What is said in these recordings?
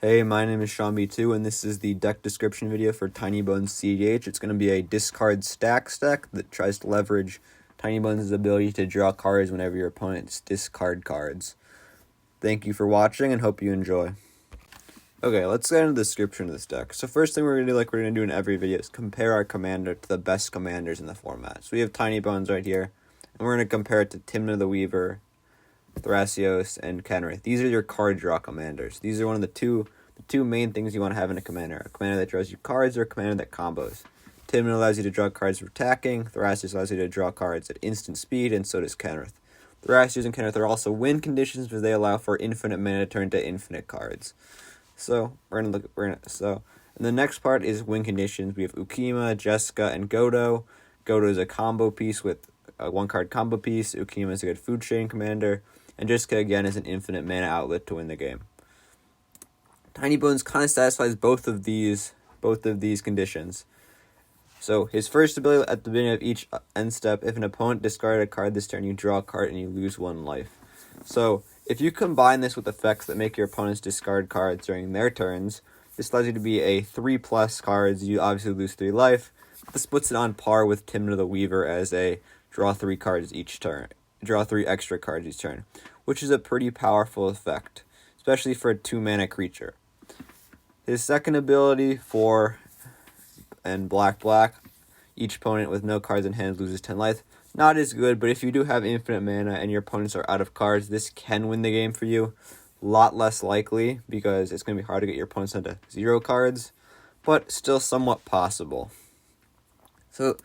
Hey, my name is Sean B2, and this is the deck description video for Tinybones cEDH. It's going to be a discard Stax deck that tries to leverage Tinybones' ability to draw cards whenever your opponents discard cards. Thank you for watching, and hope you enjoy. Okay, let's get into the description of this deck. So first thing we're going to do, like we're going to do in every video, is compare our commander to the best commanders in the format. So we have Tinybones right here, and we're going to compare it to Timna the Weaver, Thrasios, and Kenrith. These are your card draw commanders. These are one of the two main things you want to have in a commander that draws you cards or a commander that combos. Timna allows you to draw cards for attacking, Thrasios allows you to draw cards at instant speed, and so does Kenrith. Thrasios and Kenrith are also win conditions because they allow for infinite mana turn to infinite cards. So and the next part is win conditions. We have Ukima, Jessica, and Godo. Godo is a combo piece with a one-card combo piece. Ukima is a good food chain commander. And Jessica, again, is an infinite mana outlet to win the game. Tinybones kind of satisfies both of these conditions. So his first ability at the beginning of each end step, if an opponent discarded a card this turn, you draw a card and you lose 1 life. So if you combine this with effects that make your opponents discard cards during their turns, this allows you to be a 3+ cards. You obviously lose 3 life. This puts it on par with Timna the Weaver as a draw 3 cards each turn. Draw 3 extra cards each turn, which is a pretty powerful effect, especially for a 2-mana creature. His second ability and black, each opponent with no cards in hand loses 10 life. Not as good, but if you do have infinite mana and your opponents are out of cards, this can win the game for you. A lot less likely because it's going to be hard to get your opponents onto 0 cards, but still somewhat possible. So,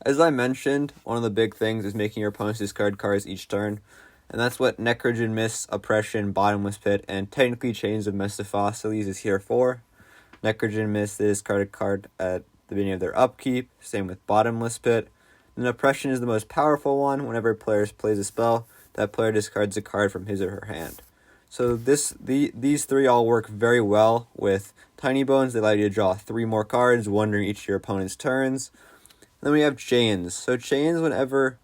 as I mentioned, one of the big things is making your opponents discard cards each turn, and that's what Necrogen Mist, Oppression, Bottomless Pit, and technically Chains of Mephistopheles is here for. Necrogen Mist, they discard a card at the beginning of their upkeep, same with Bottomless Pit. And Oppression is the most powerful one. Whenever a player plays a spell, that player discards a card from his or her hand. So these three all work very well with Tinybones. They allow you to draw 3 more cards, 1 during each of your opponent's turns. Then we have Chains. So Chains, whenever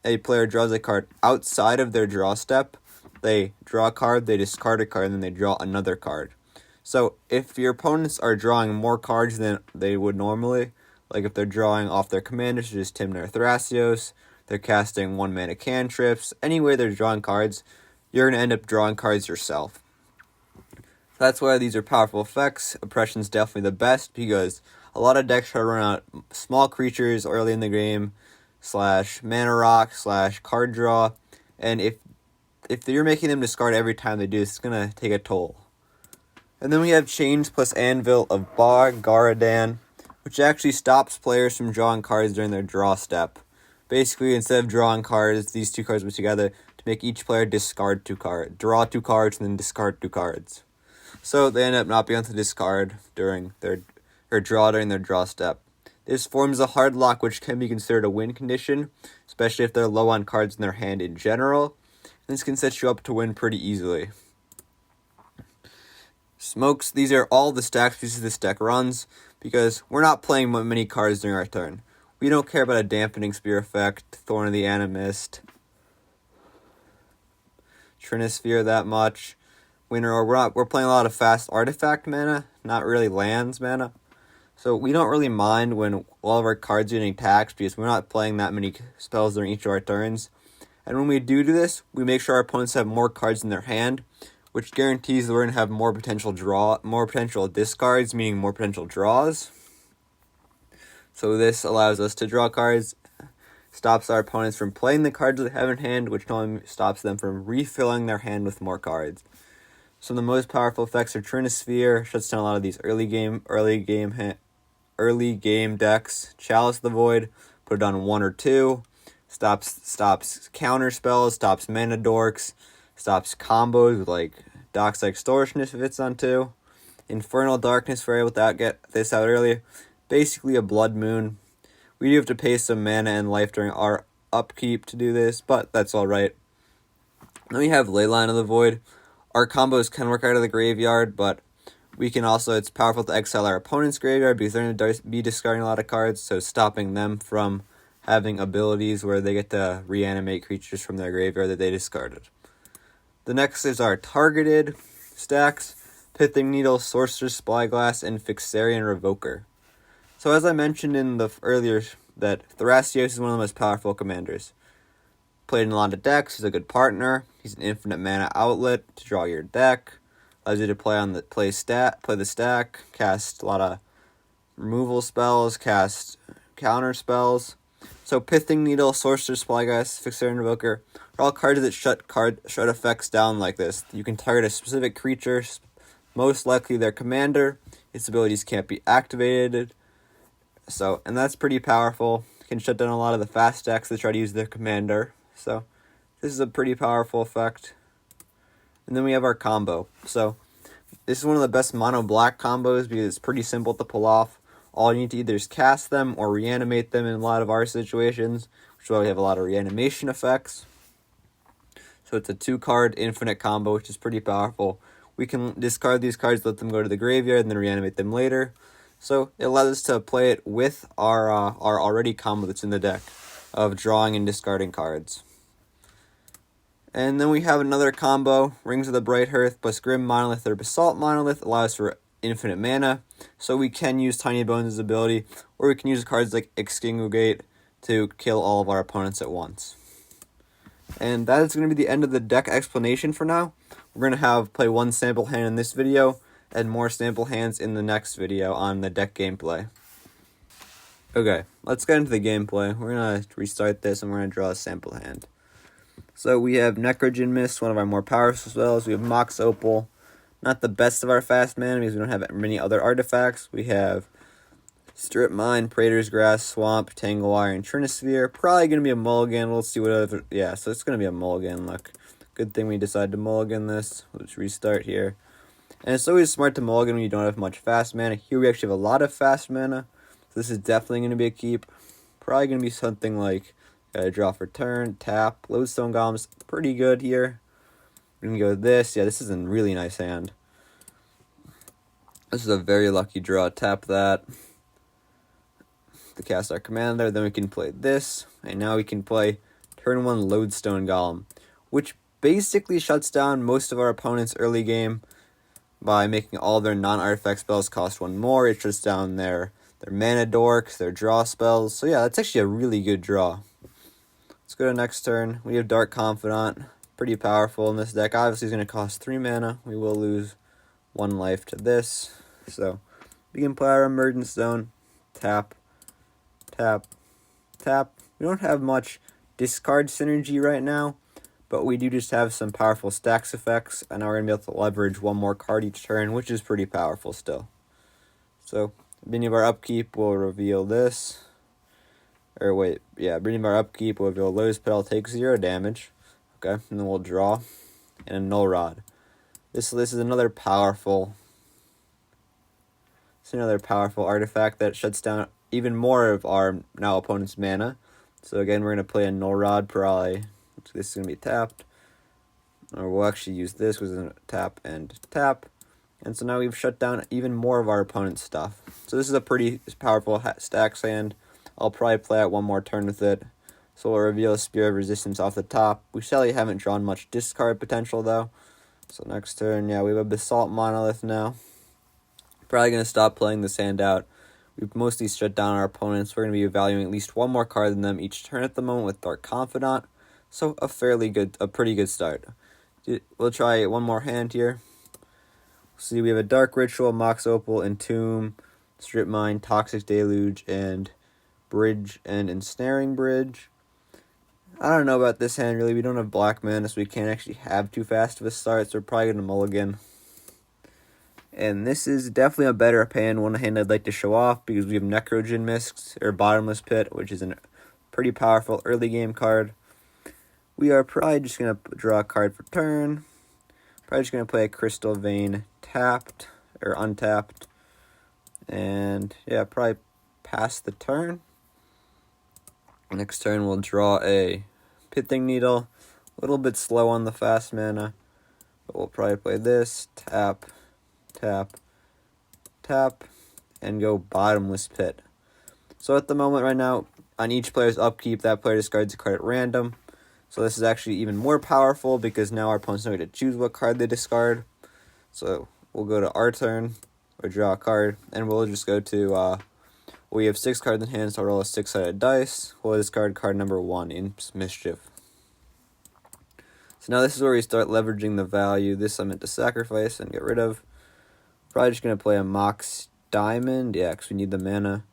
a player draws a card outside of their draw step, they draw a card, they discard a card, and then they draw another card. So if your opponents are drawing more cards than they would normally, like if they're drawing off their commanders, such as Timna or Thrasios, they're casting 1-mana cantrips, any way they're drawing cards, you're going to end up drawing cards yourself. That's why these are powerful effects. Oppression's definitely the best because a lot of decks try to run out small creatures early in the game, /mana rock, /card draw, and if you're making them discard every time they do this, it's going to take a toll. And then we have Chains plus Anvil of Garadan, which actually stops players from drawing cards during their draw step. Basically, instead of drawing cards, these 2 cards put together to make each player discard 2 cards, draw 2 cards, and then discard 2 cards. So they end up not being able to discard during their draw step. This forms a hard lock, which can be considered a win condition, especially if they're low on cards in their hand in general. And this can set you up to win pretty easily. Smokes, these are all the Stax pieces this deck runs, because we're not playing many cards during our turn. We don't care about a Dampening Spear effect, Thorn of the Animist, Trinisphere that much. We're playing a lot of fast artifact mana, not really lands mana. So we don't really mind when all of our cards are getting taxed because we're not playing that many spells during each of our turns. And when we do this, we make sure our opponents have more cards in their hand, which guarantees that we're going to have more potential discards, meaning more potential draws. So this allows us to draw cards, stops our opponents from playing the cards they have in hand, which normally stops them from refilling their hand with more cards. Some of the most powerful effects are Trinisphere, shuts down a lot of these early game decks. Chalice of the Void, put it on 1 or 2, stops counter spells, stops mana dorks, stops combos with like Dockside Extortionist if it's on 2. Infernal Darkness, we're able to get this out earlier. Basically a Blood Moon. We do have to pay some mana and life during our upkeep to do this, but that's alright. Then we have Leyline of the Void. Our combos can work out of the graveyard, but we can also, it's powerful to exile our opponent's graveyard because they're going to be discarding a lot of cards, so stopping them from having abilities where they get to reanimate creatures from their graveyard that they discarded. The next is our targeted stacks. Pithing Needle, Sorcerer's Spyglass, and Fixarian Revoker. So as I mentioned in the earlier, that Thrasios is one of the most powerful commanders. Played in a lot of decks, he's a good partner. He's an infinite mana outlet to draw your deck. Allows you to play the stack, cast a lot of removal spells, cast counter spells. So Pithing Needle, Sorcerer's Spyglass, Fixarian Revoker are all cards that shut effects down like this. You can target a specific creature, most likely their commander. Its abilities can't be activated. And that's pretty powerful. It can shut down a lot of the fast decks that try to use their commander. So this is a pretty powerful effect. And then we have our combo. So this is one of the best mono black combos because it's pretty simple to pull off. All you need to either is cast them or reanimate them in a lot of our situations, which is why we have a lot of reanimation effects. So it's a 2-card infinite combo, which is pretty powerful. We can discard these cards, let them go to the graveyard, and then reanimate them later. So it allows us to play it with our already combo that's in the deck of drawing and discarding cards. And then we have another combo, Rings of the Bright Hearth plus Grim Monolith or Basalt Monolith allows for infinite mana. So we can use Tinybones' ability, or we can use cards like Extinguigate to kill all of our opponents at once. And that is going to be the end of the deck explanation for now. We're going to play one sample hand in this video, and more sample hands in the next video on the deck gameplay. Okay, let's get into the gameplay. We're going to restart this, and we're going to draw a sample hand. So we have Necrogen Mist, one of our more powerful spells. We have Mox Opal, not the best of our fast mana because we don't have many other artifacts. We have Strip Mine, Praetor's Grass, Swamp, Tanglewire, and Trinisphere. Probably going to be a mulligan. Let's see what other... Yeah, so it's going to be a mulligan. Look, good thing we decided to mulligan this. Let's restart here. And it's always smart to mulligan when you don't have much fast mana. Here we actually have a lot of fast mana. So this is definitely going to be a keep. Probably going to be something like draw for turn, tap. Lodestone Golem's pretty good here. We're going to go with this. Yeah, this is a really nice hand. This is a very lucky draw. Tap that to cast our commander. Then we can play this. And now we can play turn 1 Lodestone Golem, which basically shuts down most of our opponent's early game by making all their non-artifact spells cost 1 more. It shuts down their mana dorks, their draw spells. So yeah, that's actually a really good draw. Let's go to next turn. We have Dark Confidant. Pretty powerful in this deck. Obviously, it's going to cost 3 mana. We will lose 1 life to this. So we can play our Emergence Zone. Tap, tap, tap. We don't have much discard synergy right now, but we do just have some powerful Stax effects, and now we're going to be able to leverage 1 more card each turn, which is pretty powerful still. So, at the beginning of our upkeep, we'll reveal this. Beginning of our upkeep, we'll reveal Lotus Petal, take 0 damage. Okay, and then we'll draw, and a Null Rod. This is another powerful... It's another powerful artifact that shuts down even more of our now opponent's mana. So again, we're going to play a Null Rod probably. This is going to be tapped. Or we'll actually use this because it's going to tap and tap. And so now we've shut down even more of our opponent's stuff. So this is a pretty powerful Stax hand. I'll probably play out 1 more turn with it. So we'll reveal a Spear of Resistance off the top. We sadly haven't drawn much discard potential though. So next turn, yeah, we have a Basalt Monolith now. Probably going to stop playing this hand out. We've mostly shut down our opponents. We're going to be evaluating at least 1 more card than them each turn at the moment with Dark Confidant. So a pretty good start. We'll try 1 more hand here. See, we have a Dark Ritual, Mox Opal, Entomb, Strip Mine, Toxic Deluge, and Bridge and Ensnaring Bridge. I don't know about this hand really. We don't have black mana, so we can't actually have too fast of a start, so we're probably going to mulligan. And this is definitely a better hand, one hand I'd like to show off, because we have Necrogen Mist, or Bottomless Pit, which is a pretty powerful early game card. We are probably just going to draw a card for turn. Probably just going to play a Crystal Vein tapped, or untapped. And yeah, probably pass the turn. Next turn we'll draw a Pithing Needle. A little bit slow on the fast mana. But we'll probably play this, tap, tap, tap, and go Bottomless Pit. So at the moment right now, on each player's upkeep, that player discards a card at random. So this is actually even more powerful because now our opponent's not going to choose what card they discard. So we'll go to our turn, or draw a card, and we'll just go to, we have 6 cards in hand, so I'll roll a 6-sided dice. We'll discard card number 1 in Mischief. So now this is where we start leveraging the value. This I'm meant to sacrifice and get rid of. Probably just going to play a Mox Diamond, yeah, because we need the mana.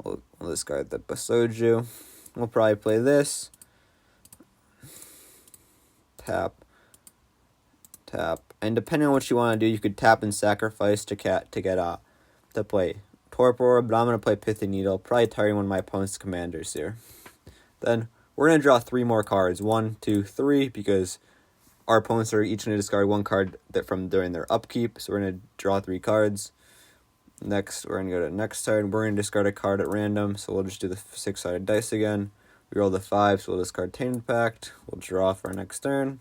We'll discard the Basoju. We'll probably play this. Tap. And depending on what you want to do, you could tap and sacrifice to play Torpor, but I'm going to play Pithy Needle, probably targeting one of my opponent's commanders here. Then we're going to draw 3 more cards. 1, 2, 3, because our opponents are each going to discard 1 card from during their upkeep, so we're going to draw 3 cards. Next, we're going to go to next turn. We're going to discard a card at random, so we'll just do the 6-sided dice again. We roll the 5, so we'll discard Tainted Pact. We'll draw for our next turn.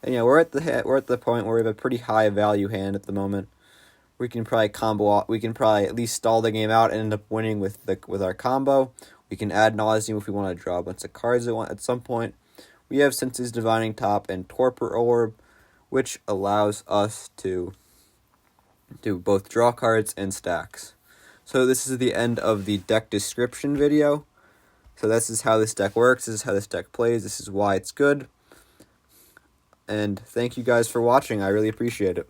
And yeah, we're at the point where we have a pretty high value hand at the moment. We can probably at least stall the game out and end up winning with our combo. We can add Nauseam if we want to draw a bunch of cards at some point. We have Sense's Divining Top and Torpor Orb, which allows us to do both draw cards and stacks. So this is the end of the deck description video. So this is how this deck works, this is how this deck plays, this is why it's good. And thank you guys for watching, I really appreciate it.